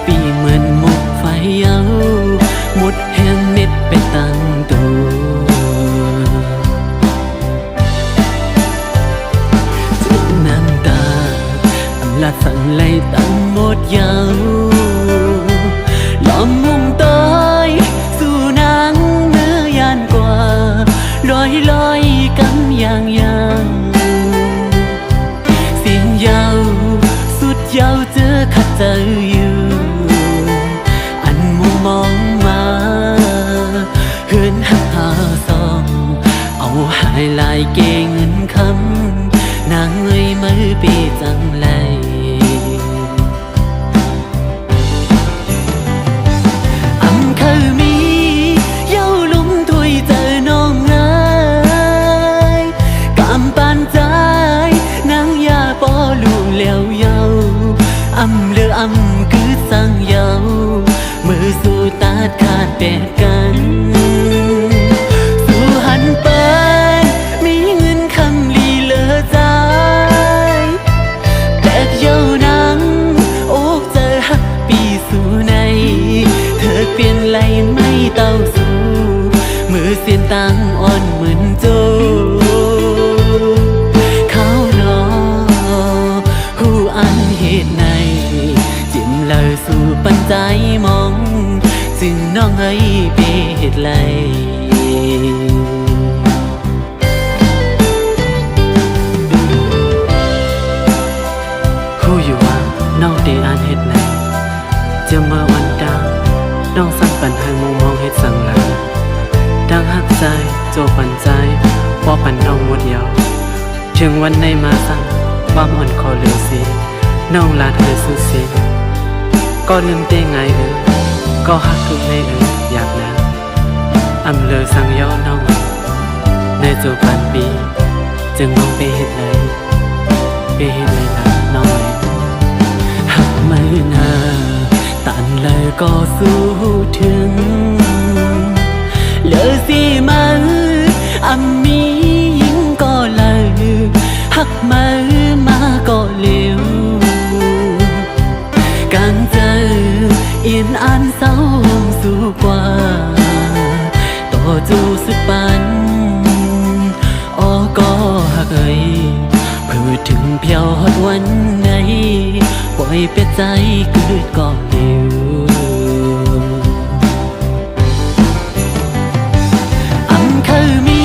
ปีเหมือนหมกไฟเยาหมดแห้งเม็ดไปตั้งตัวจุดน้ำตาอำลาสั่งไล่ตั้งหมดเยาล้อมมุมต้อยสู่นางเนื้อยานกว่าลอยกำอย่างเสียงเยาสุดเยาเจอขัดใจอยู่อันมุมมองมาเฮือนหักหาซองเอาหายลายเกเงินคำนางเอ้ยมือปีจังไรคือสั่งเยามือสู่ตาขาดแดดกันสู่หันไปมีเงินคำลีเลอใจแตกเยานังโอกเจอหักปีสู่ในเธอเปลี่ยนไหลไม่เต้าสู่มือเสียนตังอ่อนเหมือนโจเขานอหูอันเหตุในเลยสู่ปัญใจมองจึงน้องเอ้ยเปียดไหลหูอยู่ว่าน้องได้อ่านเหตุไหนจะเมื่อวันดาวน้องสั่งปัญหามุมมองเหตุสั่งหลังดังหักใจโจปันใจพอปันน้องหมดยาวถึงวันในมาสั่งความอ่อนคอเหลือสีน้องลาเธอสุดสิ้นก็ลืมเต้ไงก็หักคือในอยากนะอำเลอสั่งย่อน้องในจูพันปีจึงน้องไปเห็ดเลยนะน้องหักไม่นาตันเลยก็สู้ถึงเลอสิมันอำมียิ่งก็เลยหักมาก็เร็วการเจอเอียนอันเศร้าสู่กว่าต่อจูสุดปันก็หักเอ่ยเพื่อถึงเพียวฮอดวันไหนปล่อยเปียใจเกิดก่อนเดียวอันเคยมี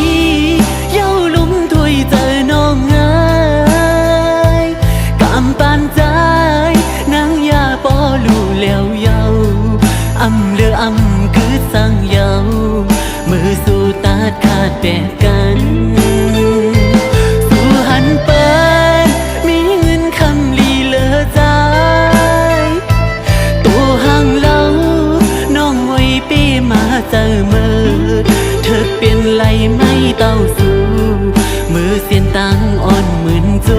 เย้าลุ่มถวยเจอน้องเอ้ยกำปานใจปอลู่แล้วเยาอำเลืออำคือสั่งเยามือสู่ตาขาดแดดกันสู่หันไปมีเงินคำลีเลอใจตัวห่างเล่าน้องไว้ปีมาเจอมือเธอเปลี่ยนไหลไม่เต้าสู่มือเสียนตังอ่อนเหมือนโจ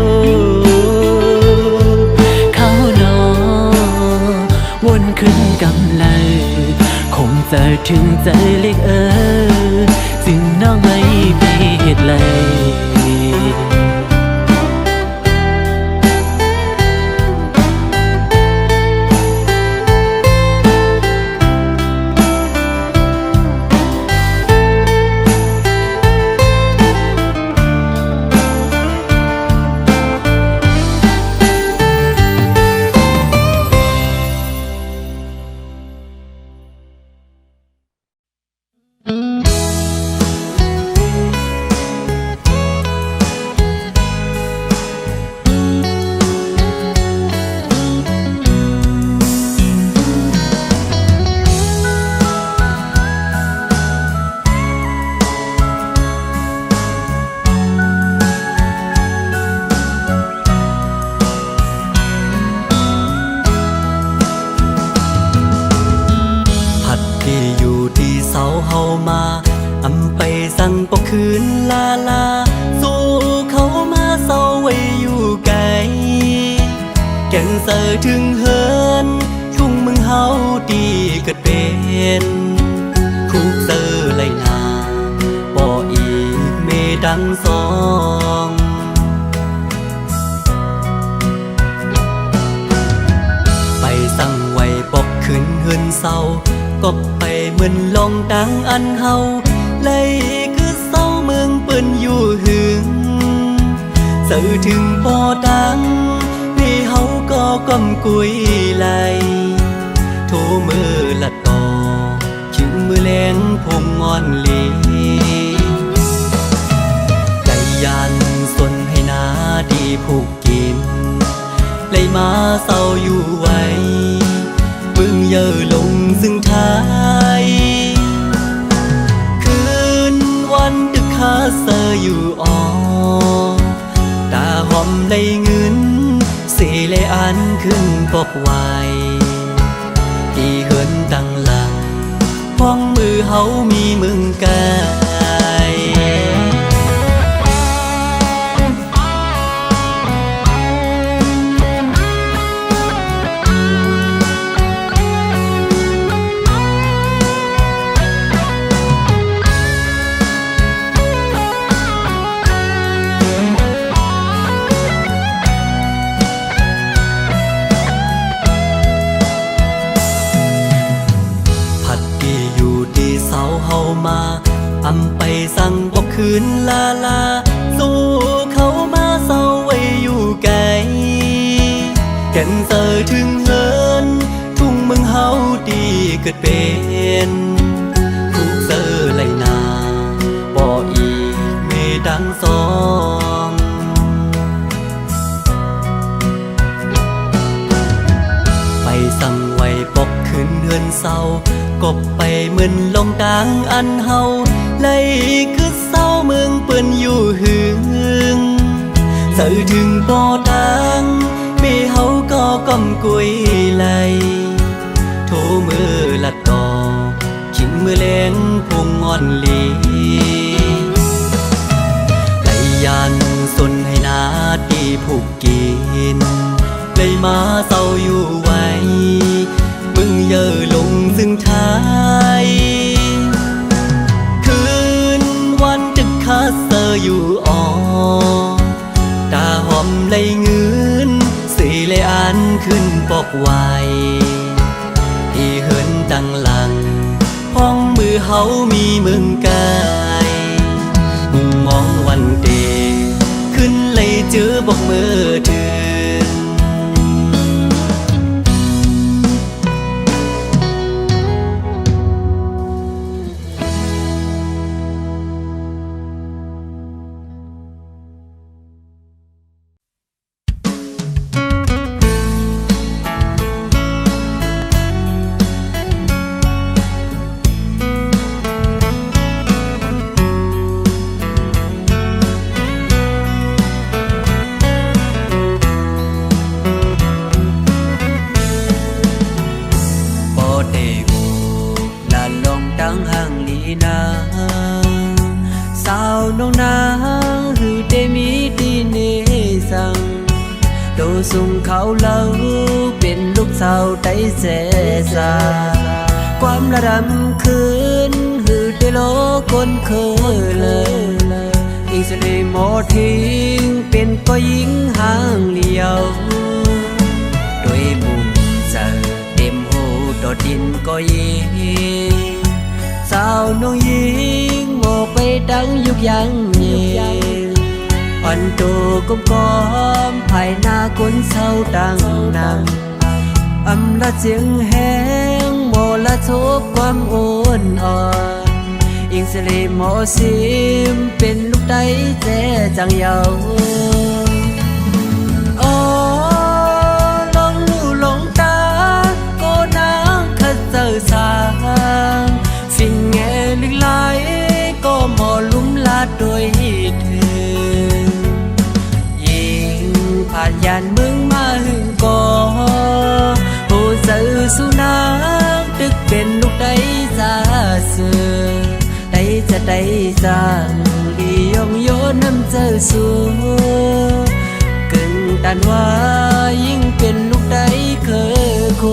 วนขึ้นกำไลคงจะถึงใจเล็กจึงน้องไม่ไปเหตุไรสั่งปกคืนลาสู้เขามาเศร้าไว้อยู่ไกลแก่งเสอถึงเฮินทุ่งมึงเฮาดีเกิดเป็นคุกเสอไหลนาบ่อีกเมดังสองไปสั่งไว้ปก ฮินเศร้าก็ไปเหมือนลองดังอันเฮาเลยคือเศร้าเมืองเปิ้นอยู่หึงสื่อถึงพอดังพี่เฮาก็ก้มกุยไหลโทมือละต่อถึงมือแลงพงงอนลีใจยันสนให้นาดีผูกกินเลยมาเศร้าอยู่ไว้เบิ่งเยอะลงซึ่งท้ายคืนวันดึกคาเซออยู่อ่อตาหอมเลยเงินสีเลยอันขึ้นปกไว้ที่เหินดังหลังพ้องมือเฮามีมึงกายมาอำไปสั่งบอกคืนลาลาสู้เขามาเศร้าไว้อยู่ไกลแก่นเจอถึงเงินทุ่งเมืองเฮาดีเกิดเป็นทุกเจอไหลนาบ่อีกเมดังสองไปสั่งไว้ปกคืนเฮือนเศร้ากบไปเหมือนลงดังอันเฮาเลยคือเศร้าเมืองเปิ้นอยู่หึงสื่อถึงบ่ดังมีเฮาก็ก้มกุยไหลโทมือละต่อขิงมือแลงพงงอนลีไหลยันสนให้นาดีผูกกินเลยมาเศร้าอยู่ไว้มึงเยอะลงซึ่งท้ายคืนวันดึกคาเซออยู่อ่อตาหอมเลยเงินสีเลยอันขึ้นปอกไว้ที่เหินดังหลังพ้องมือเฮามีมึงกายมุงมองวันเดขึ้นเลยเจอบอกมือเธอส่งเขาเล่าเป็นลูกสาวได้เสสาความระดำคืนหือได้โลคนเคยเลยอิงสลีหมอทิ้งเป็นก็ยิงห่างเลี้ยวโดยมุมเจอเต็มหูดอดินก็ยิงสาวน้องยิงโมไปดังยุกยังเย็นอันโตก้มก้อมภายหน้าคนเศร้าดังนำอำละเสียงแห้งโมละทบความอ่อนอ่อนอิงสลีหมอซิมเป็นลูกได้แจ้จังเยาอ๋อลองลู่ลงตาก็นักขัดเจอสางสิ่งแง่ลึกไหลก็หมอลุ่มลาดโดยเธอผ่านยานมึงมาหึงก่อโหสื่อสุนัขตึกเป็นลูกได้ซาเสือได้จะได้จางดียองโยน้ำเจอสูกึ่งตันว่ายิ่งเป็นลูกได้เคยโค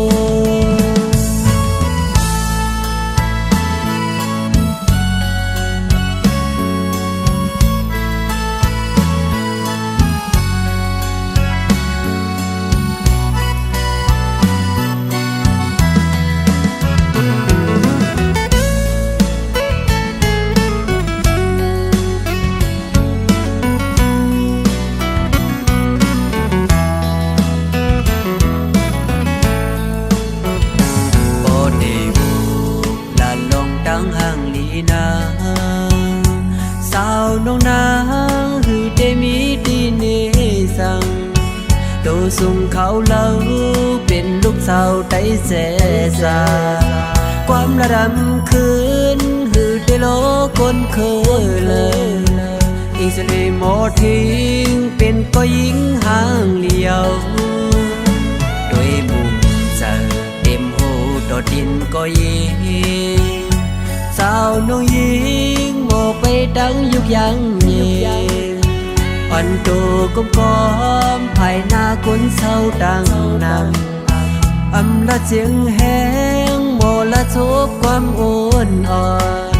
ส่งเขาเล่าเป็นลูกสาวไต้แสซาความระดำคืนหือได้โลคนเคยเลยอิงสลีหมอทิ้งเป็นก็ยิงห่างเลียวด้วยบุญเจอเต็มหูดอดินก็ยิงสาวน้องยิงโมไปดังยุกยังเย็นอ่อนโตก้มก้อมภายหน้าคนเศร้าดังนำอำละเสียงแห้งโมละทุบความอ่อนอ่อน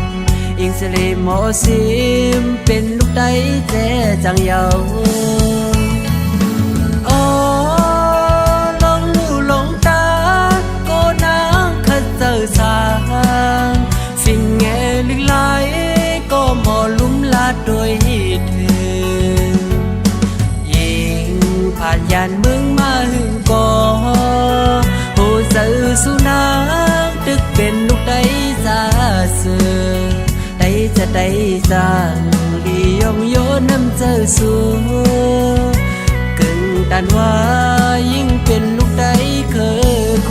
อิงสลีหมอซิมเป็นลูกได้แท้จังเยาอ๋อลองลู่ลองตาก็นางคัดเจอสางสิ่งแง่ลึกไหลก็หมอลุ่มลาดโดยเธอยิงผ่านยานเมืองมาหึงก่อโหเจอสุนัขตึกเป็นลูกได้ซาเสือได้จะได้สร้างดียองโยน้ำเจอสูกึ่งตันว่ายิ่งเป็นลูกได้เคยโค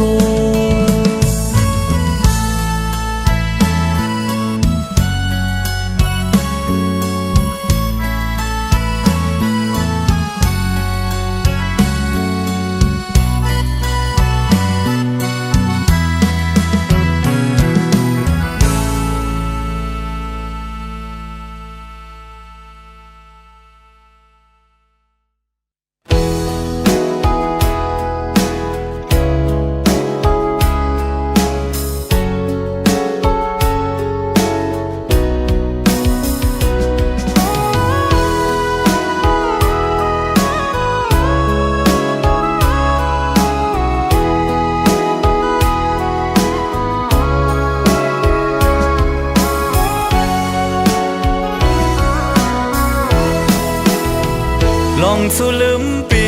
ลองสู่ลืมปี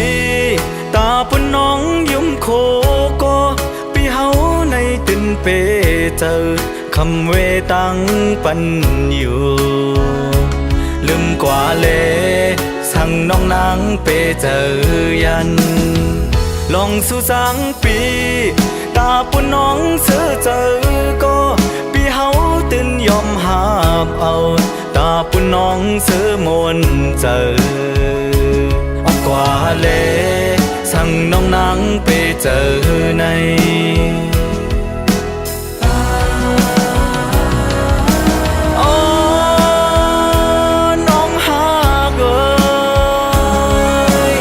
ตาปุ่นน้องยุ่มโคก็ปีเฮาในตินเปเจอคำเวตังปันอยู่ลืมกว่าเลสั่งน้องนางเปเจอยันลองสู่สังปีตาปุ่นน้องเสือเจอก็ปีเฮาตินยอมหาบเอาตาปุ่นน้องเสือมนเจอกว่าเลสั่งน้องนางไปเจอในอ๋อน้องหากเอ้ย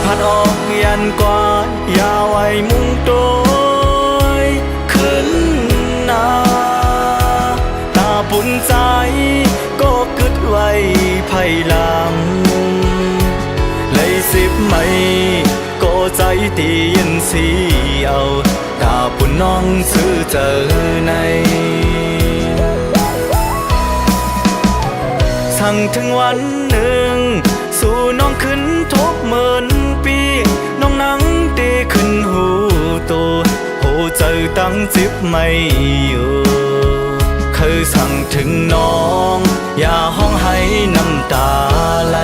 พัดออกยันกว่าอย่าไว้มุ่งโดยขึ้นหน้าตาปุ่นใจก็กึดไว้ภายหลังสิบไม่ก็ใจตียินสีเอาตาปุ่นน้องซื้อเจอในสั่งถึงวันหนึ่งสู่น้องขึ้นทบเหมือนปีน้องนั่งดีขึ้นหูโตโหเจอตั้งจิบไม่อยู่เคยสั่งถึงน้องอย่าห้องให้น้ำตาไหล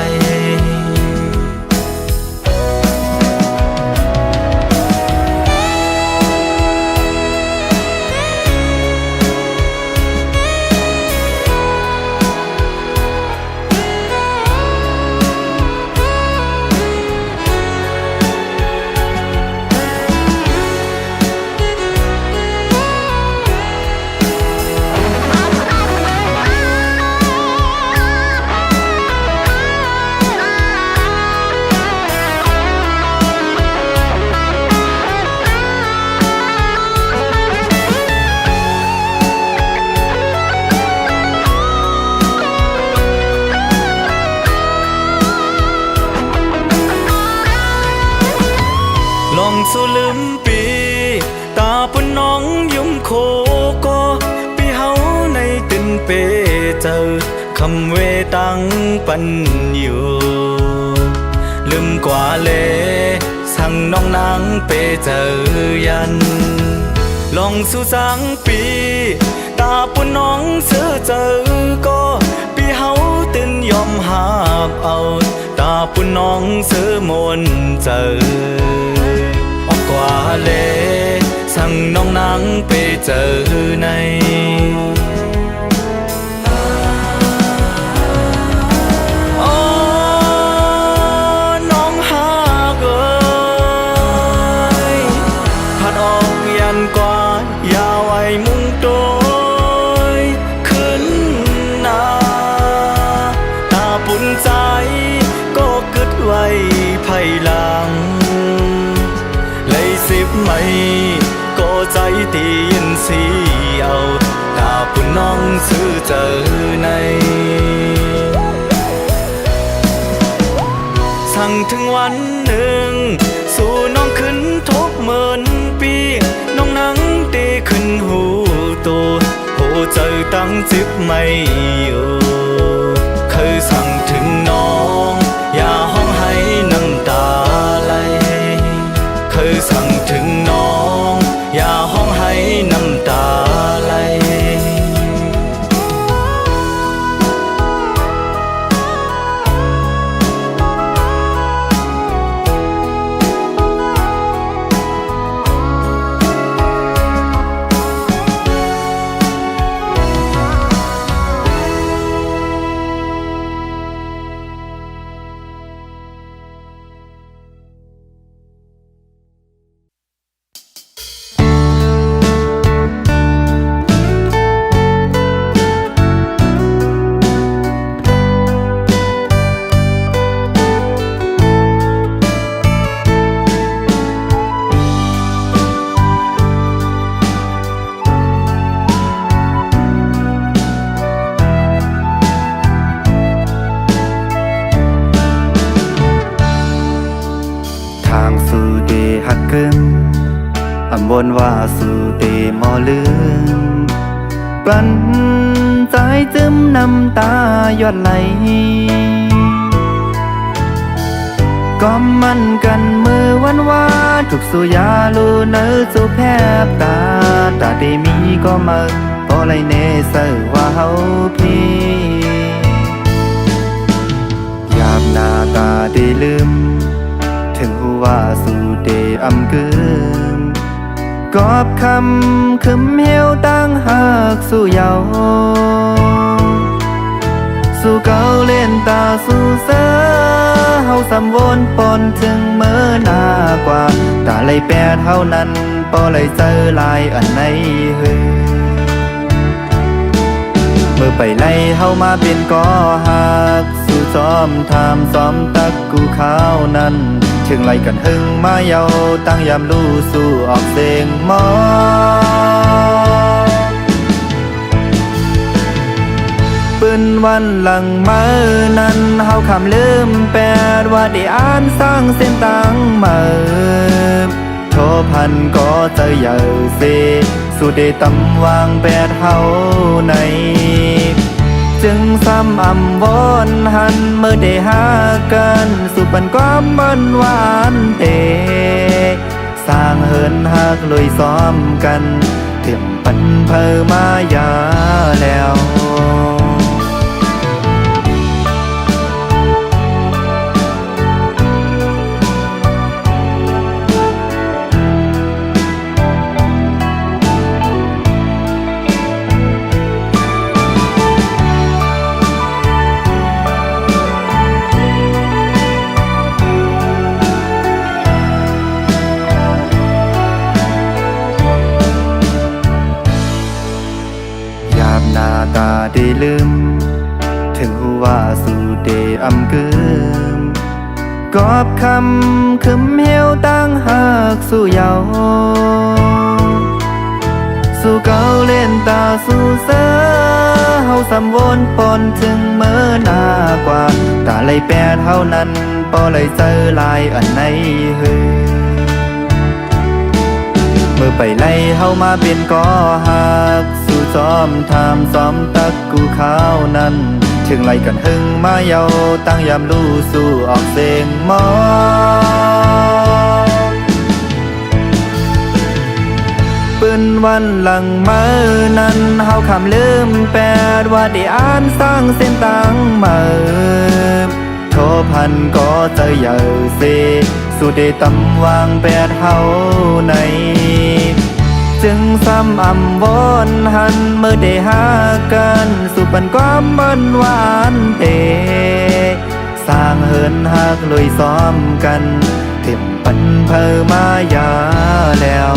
สู่ลืมปีตาปุ่นน้องยุ่มโคก็ปีเฮาในตินเปเจอคำเวตังปันอยู่ลืมกว่าเลสั่งน้องนางเปเจอยันลองสู่สังปีตาปุ่นน้องเสือเจอก็ปีเฮาตินยอมหาบเอาตาปุ่นน้องเสือมนเจอ งไปเจอในโอ้น้องหากเอ้ยพัดออกยันกว่าอย่าไว้มุ่งโดยขึ้นหน้าตาปุ่นใจก็กึดไว้ภายหลังเลย10 ไม่ก็ใจตียินสีเอาตาปุ่นน้องซื้อเจอในสั่งถึงวันหนึ่งสู่น้องขึ้นทบเหมือนปีน้องนั่งตีขึ้นหูตัวโหเจอตั้งจิบไม่อยู่เคยสั่งถึงน้องอย่าห้องให้น้ำตาไหลเคยสั่งถึงน้องอย่าห้องให้น้ำตาไหลทางสู่เดฮักเกิมอำบนว่าสู่เดมอลืมปลันใจจึมน้ำตาหยดไหลก็มันกันมือวันว่าถูกสุยาลูเนื้อจูแพบตาตาได้มีก็มาพอไรเนเสอว่าเฮาพี่ยามหน้าตาได้ลืมถึงหัวสู่เดอำกึมกอบคำคึมเหี่ยวตั้งหักสู่เยาสู่เก่าเล่นตาสู่เสือเฮาสำวนปนถึงเมื่อหน้ากว่าตาเลยแปดเท่านั้นปอเลยเจอลายอันไหนเฮเมื่อไปไล่เฮามาเป็นก่อหักสู่จอมทามซ้อมตักกูข้าวนั้นถึงไล่กันหึงมาเยาตั้งยามลู่สู่ออกเสียงมอปืนวันหลังมือนั้นเฮาคำลืมแปดว่าได้อ่านสร้างเส้นตังมือโทพันก็เจอเยอะเสสู่ได้ตำวางแปดเฮาในจึงซ้ำอำวอนหันเมื่อได้หากันสู่ปันความมันหวานเตสร้างเหินหักลุยซ้อมกันเถียมปันเพอมายาแล้วหน้าตาได้ลืมถึงหัวสู่เดอำกึมกอบคำคึมเหี่ยวตั้งหักสู่เยาสู่เก่าเล่นตาสู่เสือเฮาสำวนปนถึงเมื่อหน้ากว่าตาเลยแปดเท่านั้นปอเลยเจอลายอันไหนเฮเมื่อไปไล่เฮามาเป็นก่อหักสู่จอมทามซ้อมตักกูข้าวนั้นถึงไล่กันหึงมาเยาตั้งยามลู่สู่ออกเสียงมอปืนวันหลังมือนั้นเฮาคำลืมแปดว่าได้อ่านสร้างเส้นตังมือโทพันก็เจอเยอะเสสู่ได้ตำวางแปดเฮาใน จึงซ้ำอำวอนหันเมื่อได้หากันสู่ปันความมันหวานเตสร้างเหินหักลุยซ้อมกันเต็มปันเพอมายาแล้ว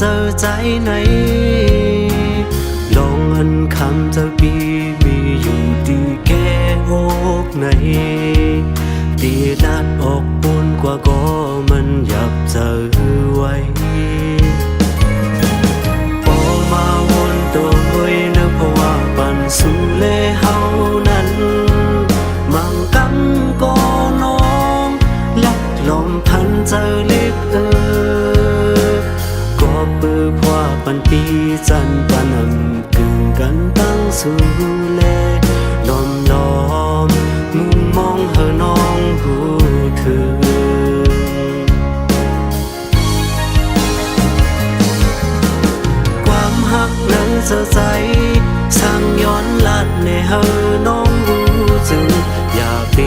เจอใจไหนลองอันคำเจะปีมีอยู่ที่แก้อกไหนตีดัดออกปนกว่าก็มันอยากเจอไว้พอมาวนตัวเฮ้ยนะเพราะว่าปันสู่เลเฮานั้นมังกำก็น้องลักลมพันเจอเล็กก็ปือพว่าปันปีจันปันกึ่งกันตั้งสู่เลล้อมล้อมมุมมองเฮอน้องหูถึงความหักนั้นเสียใจสร้างย้อนลัดในเฮอน้องรู้จึงอย่าเป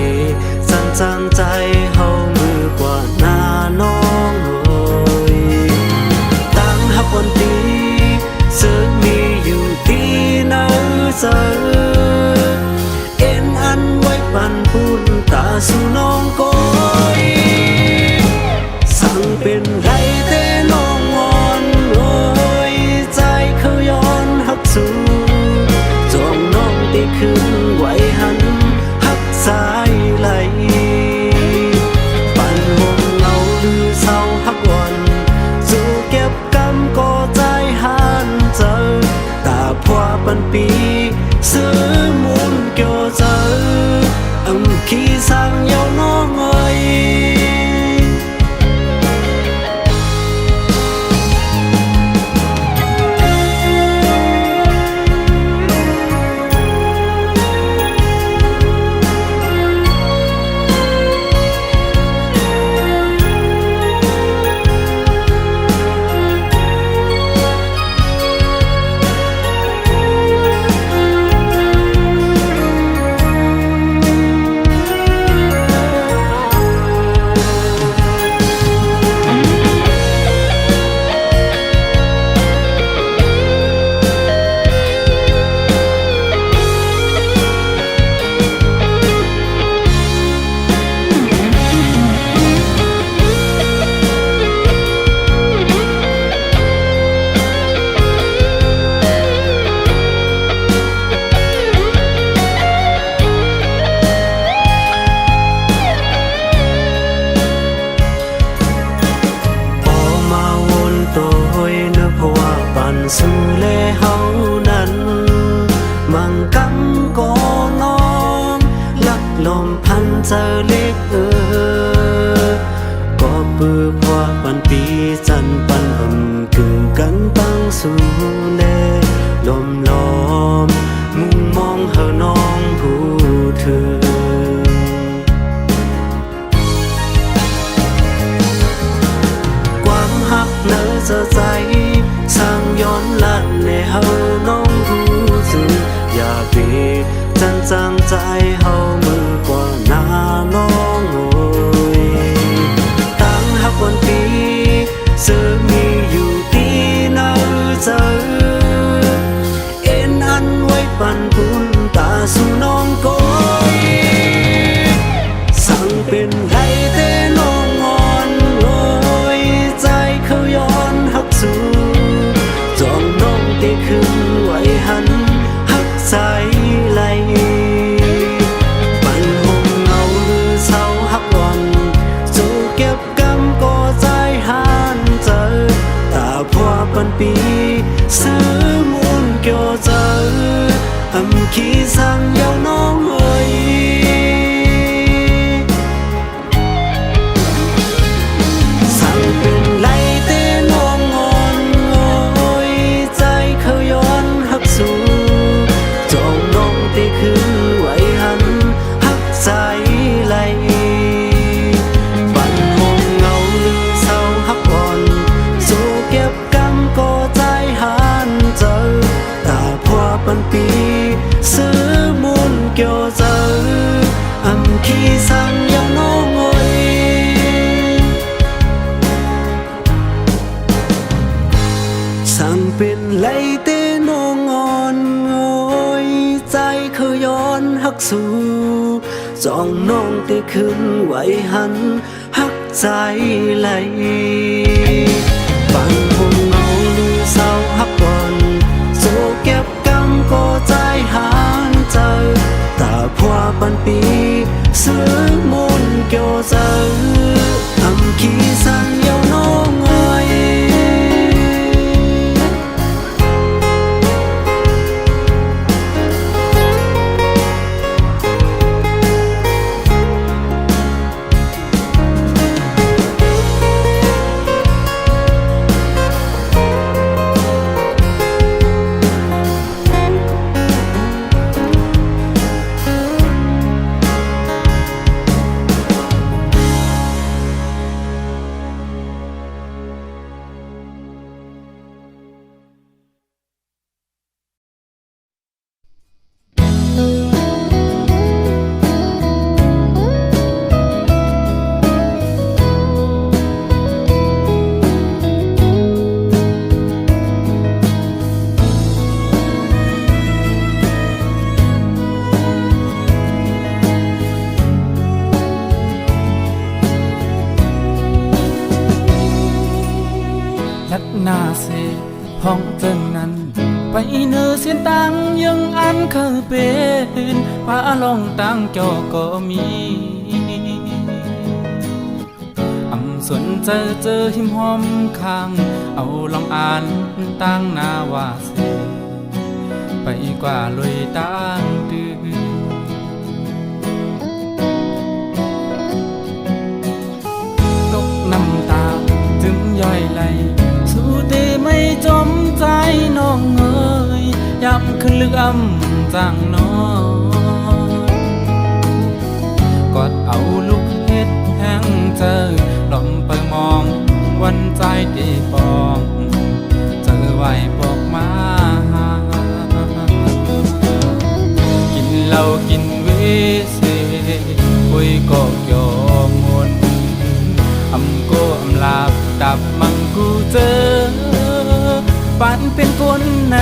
สั่นจังใจเฮามือกว่าหน้าน้องวันตีซึ่งมีอยู่ที่ไหนเจอเอ็นอันไว้ปันปุ่นตาสู่น้องก้อยสั่งเป็นไรแต่น้องงอนโอยใจเขาย้อนหักสู่จองน้องตีขึ้นไว้หันหักสายไหลปันวงเงาหรือเศร้าหักวันสู่เก็บก็ใจหันเจอตาพว่าปันปีซื้อมุนเกี่ยวเจอขี้สั่งยาวน้องเอ้ยสู่เลเฮานั้นมังกำก็น้องลักลมพันเจอเล็กก็ปือพว่าปันปีจันปันกึ่งกันตั้งสู่เลลมล้อมมุมมองเฮาน้องผู้ถึงความหักเนื้อเจอใจสร้างย้อนลัดในเฮาน้องรู้สึกอย่าเปจันจังใจเฮามือกว่าหน้าน้องโอยตั้งหักวันปีซึ่งมีอยู่ที่ไหนเจอ ปันปีซื้อมูลเกี่ยวเจอขี้สั่งยาวน้องเอ้ยสั่งเป็นไรเต้น้องงอนโอ้ยใจเขาย้อนหักสู่จองน้องเต้คือไว้หันหักใจไหลปันห้องเงาหรือเศร้าหักอ่อนสู้เก็บกำก็ใจหันเจอตาพัวปันปีซื้อมูลเกี่ยวเจอขี้สั่งยาวน้องเอ้ยสั่งเป็นไรเต้น้องอ่อนโอ้ยใจเขาย้อนหักสู่จองน้องเต้ขึ้นไว้หันหักใจไหลฟังห้องเงาหรือเศร้าหักก่อนโซเก็บกำก็ใจหันเจอตาพัวปันปีซื้อมูลเกี่ยวเจอขี้สั่งยาวน้องเอ้ยน่าเสพ้องเจิงนั้นไปเนื้อเส้นตังยังอันเคยเป็นป้าลองตั้งจอก็มีสนเจอหิมหอมข้างเอาลองอ่านตั้งนาว่าเสไปกว่าลอยตั้งดื้อตกน้ำตาจึงย่อยไหลสู้แต่ไม่จมใจน้องเอ๋ยย้ำขึ้นลึกจังน้องกอดเอาลูกเฮ็ดแห้งเจอลมเปิงมองวันใจตีปองเจอไหวบอกมากินเหล้ากินเวเสคุยก็ยอมมนก็ลาบดับมังกูเจอปันเป็นคนไหน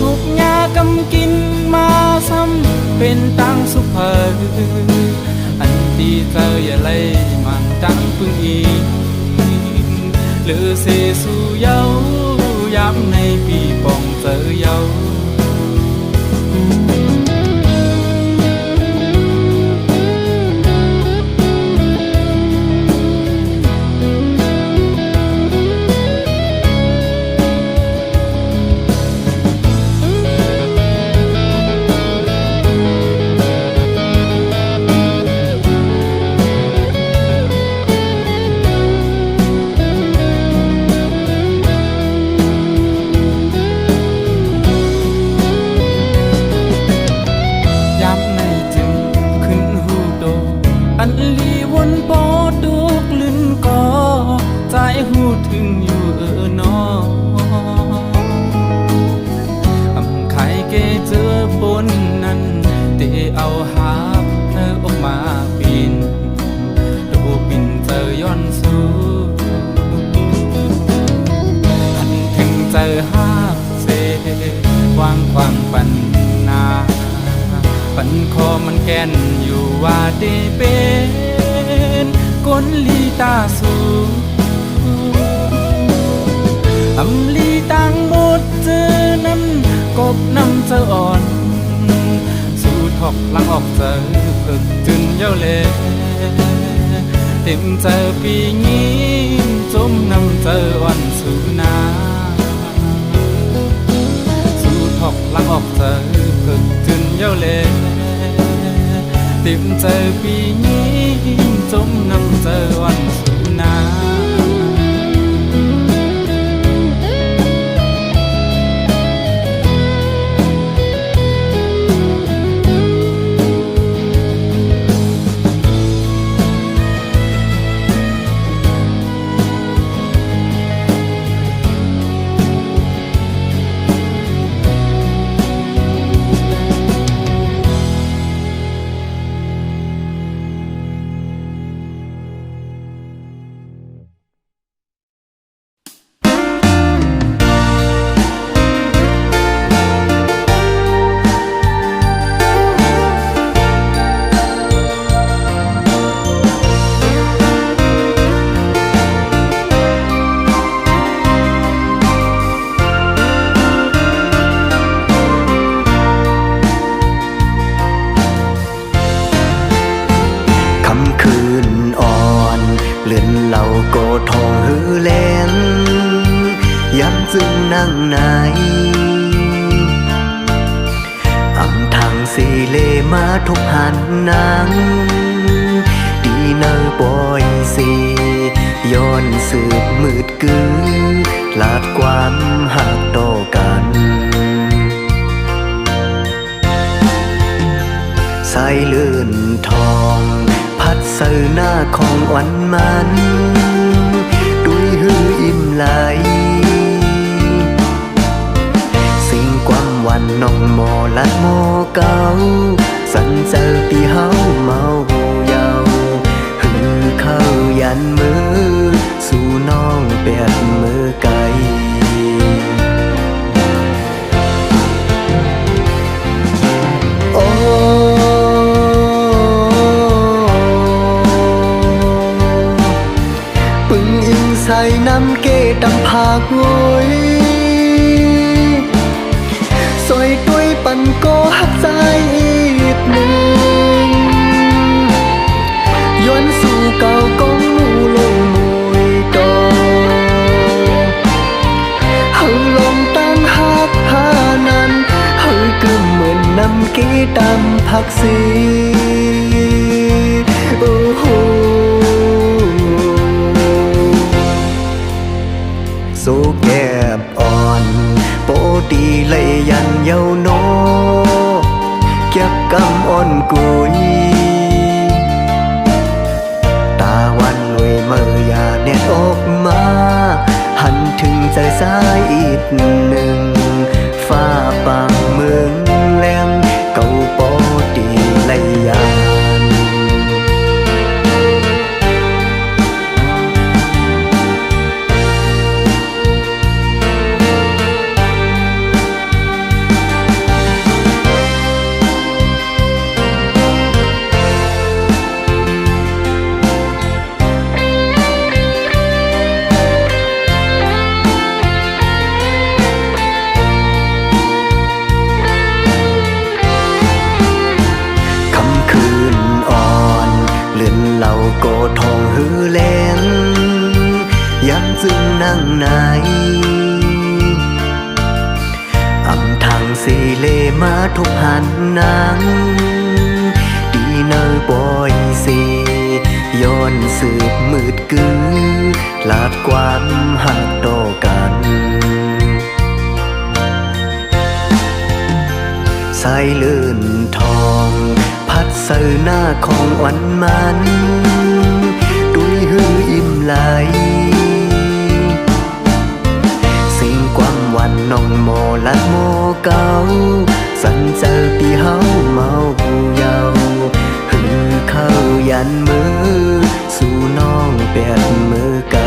ทุกยากำกินมาซ้ำเป็นตังสุภาอันดีเจออย่าไล่มันตังพึ่งอีกหรือเสสู่เย้าย้ำในปีปองเจอเย้าหูถึงอยู่น้องไข่เกเจอบนนั้นเตเอาหาบเธอออกมาปีนดูปินเจอย้อนสู้หันถึงเจอหาบเสวางความปัญนาปันคอมันแก่นอยู่ว่าเดเป็นก้นลีตาสูลีตังหมดเจอนั้นกบน้ำเจออ่อนสู่ถอกลังออกเจอเพิกจึนเย้าเล่เต็มเจอปีงี้จม ติมเจอปีนี้จมนำเจอวันสุนา เลื่อนเหล่าโกทองหือแลนย้ำจึงนั่งไหนอำทางสีเลมาทุกหันนางดีเนอปอยสีย้อนสืบมืดกือลาดความหักต่อกันสายเลื่อนทองพัดเสือหน้าของวันมันดุยหืออิ่มไหลสิ่งความวันน้องมอลัดโมเก่าสันเจอปีเฮาเมาเยาหือเข้ายันมือสู่น้องเปียดมือไกลใส่น้ำเกตำผากโวยสวยด้วยปันโกหักใจอีกหนึ่งย้อนสู่เก่ากองมูลงมวยดอเฮาลงตั้งหักหานั้นเฮาก็เหมือนน้ำเกตำผักสีโอ้โหโซแก็บอ่อนโปตีเลยยันเยาโนเก็บกำอ่อนกุยตาวันรวยเมื่อยาเน็ตออกมาหันถึงใจสายอีกหนึ่งฟ้าปางเมืองแหลมเก่าโปตีเลยยันเหล่าโกทองหือแลนย้ำจึงนั่งไหนอำทางสีเลมาทุกหันนางดีเนอปอยสีย้อนสืบมืดกือลาดความหักต่อกันสายเลื่อนทองพัดเสือหน้าของวันมันดุยหืออิ่มไหลสิ่งความวันน้องโมลัดโมเก่าสันเจอปีเฮาเมาเยาหือเข้ายันมือสู่น้องเปียดมือไกล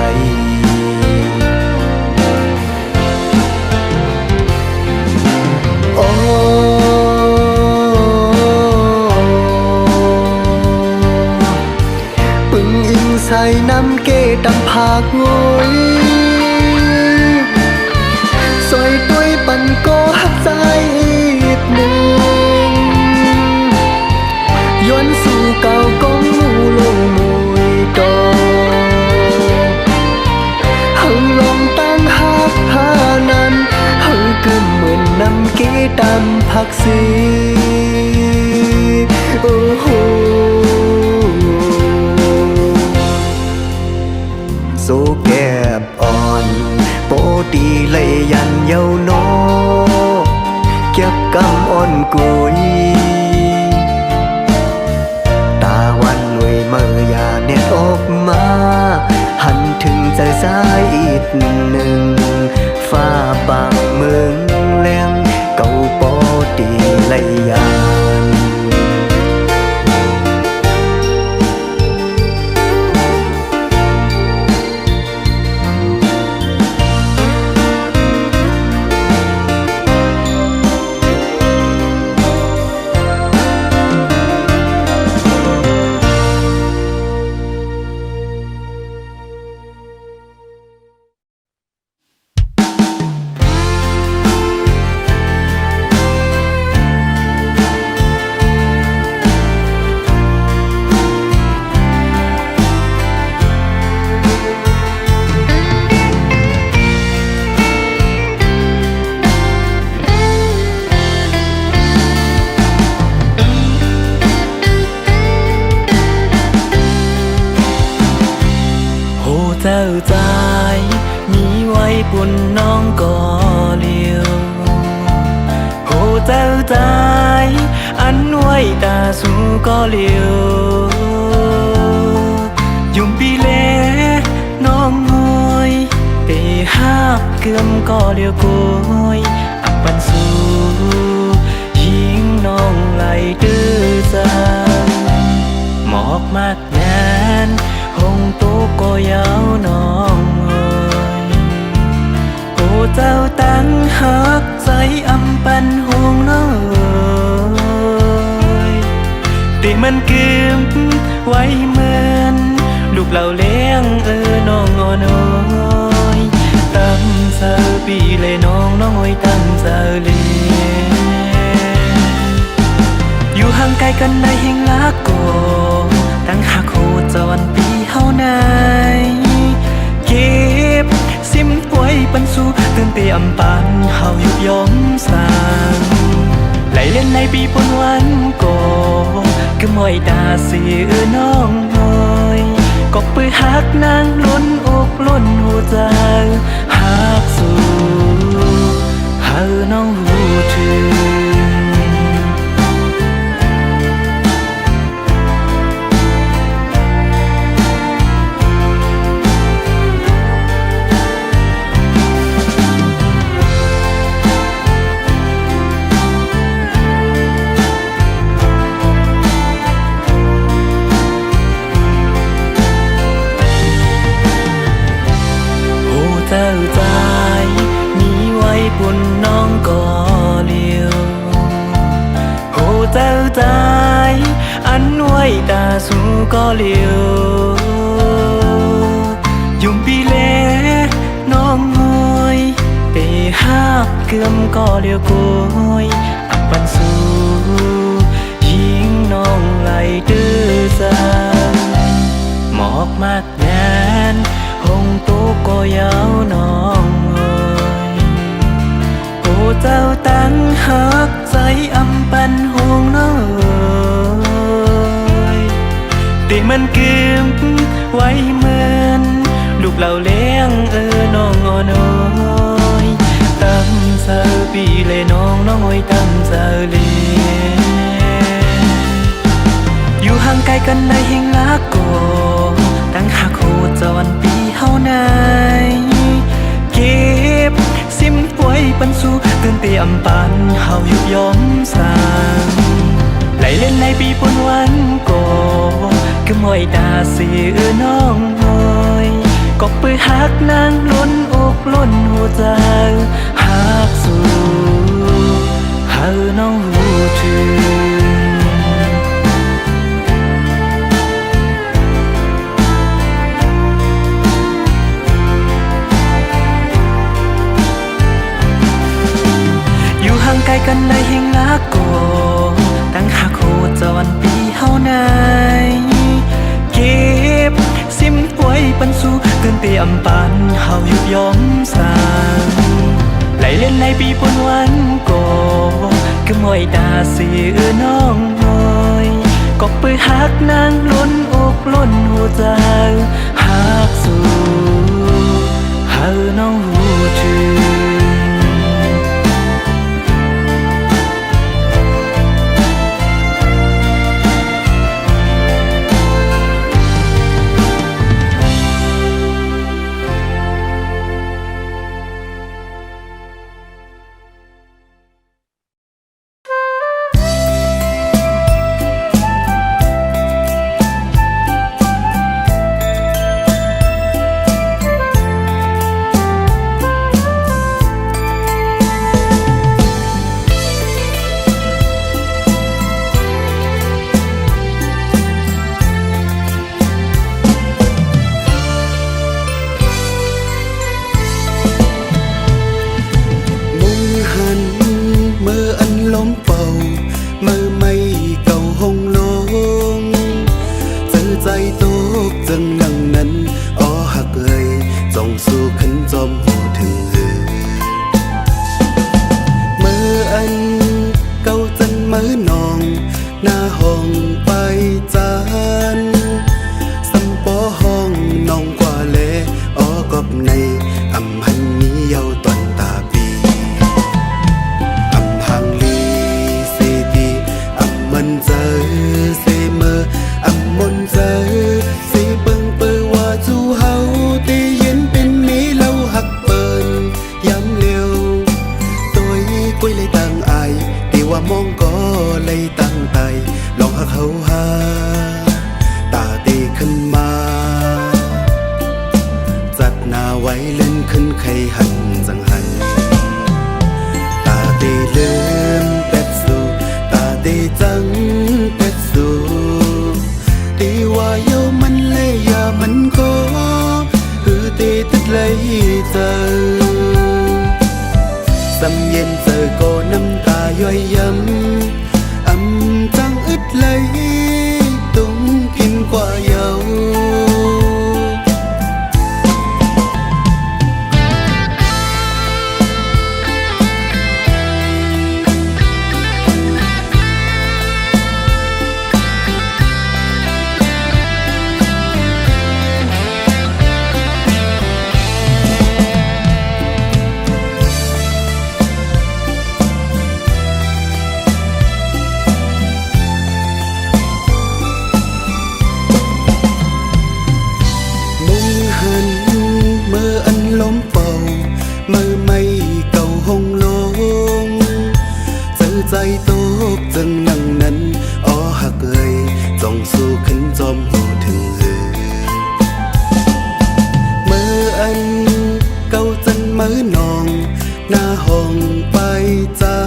ใส่น้ำเกตำผากโวยสวยด้วยปันโกหักใจอีกหนึ่งย้อนสู่เก่ากองมูลงมวยดอเฮาลองตั้งหักหานั้นเฮาก็เหมือนน้ำเกตำผักสีโอ้โห บอ่อนโปตีเลยยันเยาโนเก็บกำอ่อนกุยตาวันรวยเมื่อยาเน็ตออกมาหันถึงใจสายอีกหนึ่งฟ้าปากเมืองแรงเก่าโปตีเลยยันเจ้าใจมีไว้ปุ่นน้องก็เลียวโหเจ้าใจอันไว้ตาสูก็เลียวยุ่มปีเลน้องงอยเปหักเกือมก็เลียวโกยอับปันสู่ยิงน้องไหลดื้อจังหมอกมากแน่นหงตุกก็ยาวน้องเอ๋ยโอ้เจ้าตั้งหักใจอำปันหงน้องเอ๋ยติมันกึมไว้เหมือนลูกเหล่าเลี้ยงน้องอ่อนโอยตั้งเธอปีเลยน้องโอยตั้งเธอเลยอยู่ห่างไกลกันได้เฮงลักโกตั้งหักโหจรปีเฮาไหนเก็บซิมป่วยปันสู่ตื่นเตียมปันเฮายุบยอมสร้างไหลเล่นในปีปนวันโกก็มอยตาเสียน้องหน่อยก็ปื้อหักนางล้นอกล้นหัวใจหักสู่เฮาน้องหูถึงเจ้าใจมีไว้ปุ่นน้องก็เลียวโหเจ้าใจอันไว้ตาสูก็เลียวยุ่มปีเลน้องงอยเปหักเกือมก็เลียวโกยอับปันสู่ยิงน้องไหลดื้อจังหมอกมากแน่นหงตุกก็ยาวน้องเอ๋ยโอ้เจ้าตั้งหักใจอำปันหงน้องเอ๋ยติมันกึมไว้เหมือนลูกเหล่าเลี้ยงน้องอ่อนโอยตั้งเธอปีเลยน้องโอยตั้งเธอเลยอยู่ห่างไกลกันได้เฮงลักโกตั้งหักโหจรปีเฮาไหนเก็บซิมป่วยปันสู่ตื่นเตียมปันเฮายุบยอมสร้างไหลเล่นในปีปนวันโกก็มอยตาเสียน้องหน่อยก็ปื้อหักนางล้นอกล้นหัวใจหักสู่เฮาน้องหูถึงห่างไกลกันได้เฮงลักโกตั้งหักโหจรปีเฮาไหนเก็บซิมป่วยปันสู่ตื่นเตียมปันเฮายุบยอมสร้างไหลเล่นในปีปนวันโกก็มอยตาเสียน้องหน่อยก็ปื้อหักนางล้นอกล้นหัวใจหักสู่ บในอำหันนี้เยาตอนตาปีอำพังลีเซตีอำมันเจอเซเมออำมนเจอเซเปิงเปอว่าจูเฮาตีเย็นเป็นมีเล่าหักเปินย้ำเร็วตัวกุ้ยเลยตั้งอายตีว่ามองก็เลยตั้งใจลองหักเขาหาตาตีขึ้นมาจัดหน้าไว้เล่นขึ้นใครหันจังหันตาตีลืมเป็ดสูตาตีจังเป็ดสูตีว่าโยมันเลยอย่ามันก็คือตีติดเลยเจอสำเย็นเจอก็น้ำตาย่อยย้ำจังอึดเลยตุ้งกินกว่าเยามือไม่เก่าห้องลงเจอใจตกจังนั่งนั้นอ้อหักเอ่ยจ้องสู้ขึ้นจอมหูถึงมืออันเก่าจันมือนองหน้าห้องไปจา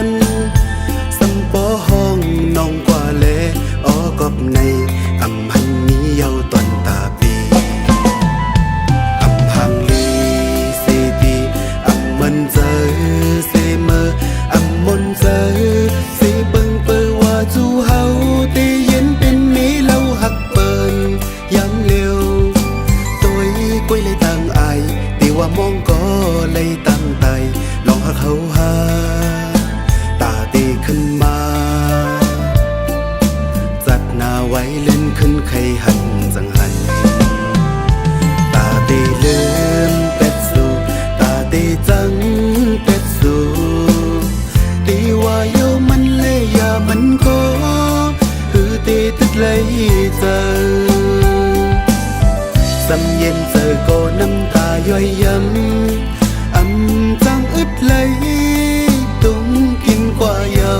นสัมปอห้องน้องกว่าแลอ้อกบในอำหันนี้เยาตอนตาปีอำพังลีมันเจอเซเมออำมนเจอเซเปิงเปอว่าจูเฮาตีเย็นเป็นมีเล่าหักเปินย้ำเร็วตัวกุ้ยเลยตั้งอายตีว่ามองก็เลยตั้งใจลองหักเขาหาตาตีขึ้นมาจัดหน้าไว้เล่นขึ้นใครหันจังหันตาตีลืมเป็ดสูตาตีจังเป็ดสูตีว่าโยมันเลยอย่ามันก็คือตีติดเลยเจอสำเย็นเจอก็น้ำตาย่อยย้ำจังอึดเลยตุ้งกินกว่าเยา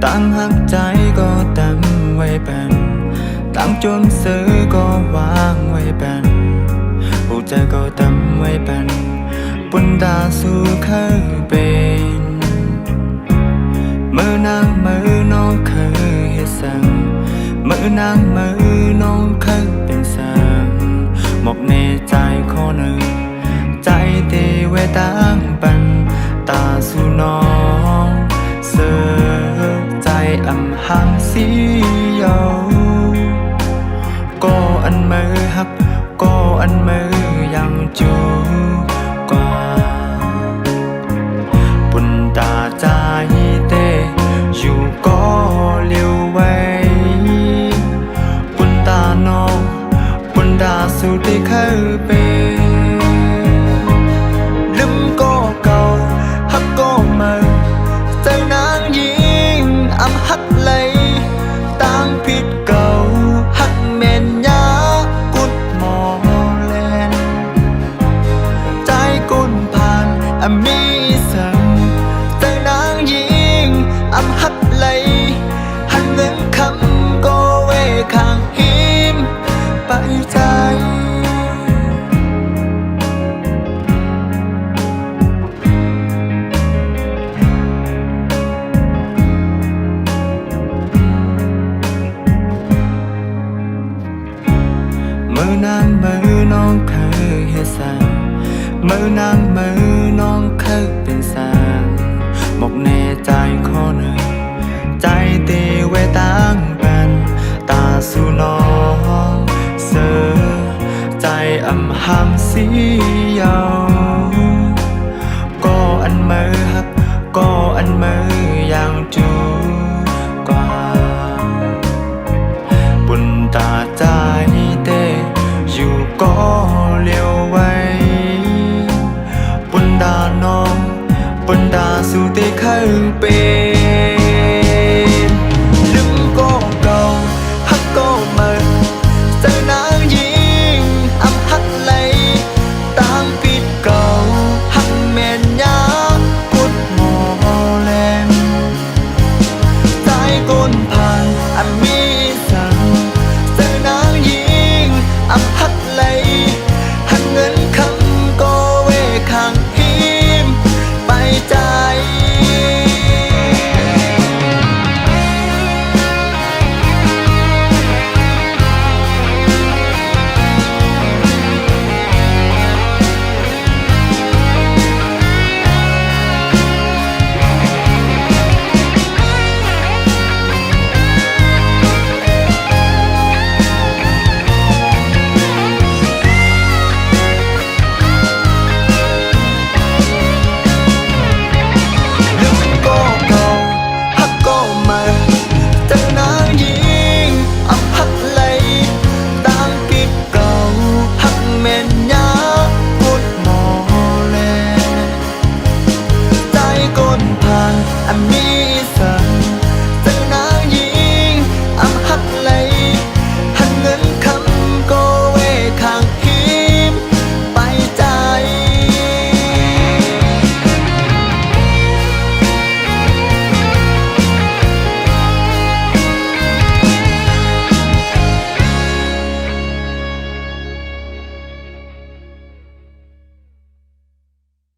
ตั้งหักใจก็เต็มไว้เป็นตั้งจนซื้อก็วางไว้เป็นหัวใจก็เต็มไว้เป็นปุ่นตาสู่เคยเป็นมือนางมือน้องเคยเฮ็ดสั่งมือนางมือน้องเคยเป็นสั่งหมกในใจข้อหนึ่งใจตีไว้ตั้งปันตาสู่น้องเสือใจอำหังสีเยาก็อันมือฮักก็อันมือยังจูกว่าปุ่นตาใจเตอยู่ก็เลี้ยวไว้ปุ่นตาน้องปุ่นตาสู่ที่เคยเป็นลืมก็เก่าฮักก็มือใจนางยิงอำหักเลยตั้งผิดเก่าหักแม่นยากุดมอแลนใจ อนางมือน้องเคยเฮ็ดสร้างมือนางมือน้องเคยเป็นสร้างหมกแน่ใจข้อหนึ่งใจตีไว้ต่างกันตาสู่น้องเสือใจอำหำสียาวก็อันมือฮักก็อันมืออย่างจูกว่าบุญตาใจเตอยู่ก็เลี้ยวไว้บุญดาน้องบุญดาสู่เตเคยเป็นลืมก็เก่าฮักก็มือเจอนางยิงอำฮักเลยตามปิดเก่าฮักแม่นยาพุดหมอแลมใจก้นผ่านอันมี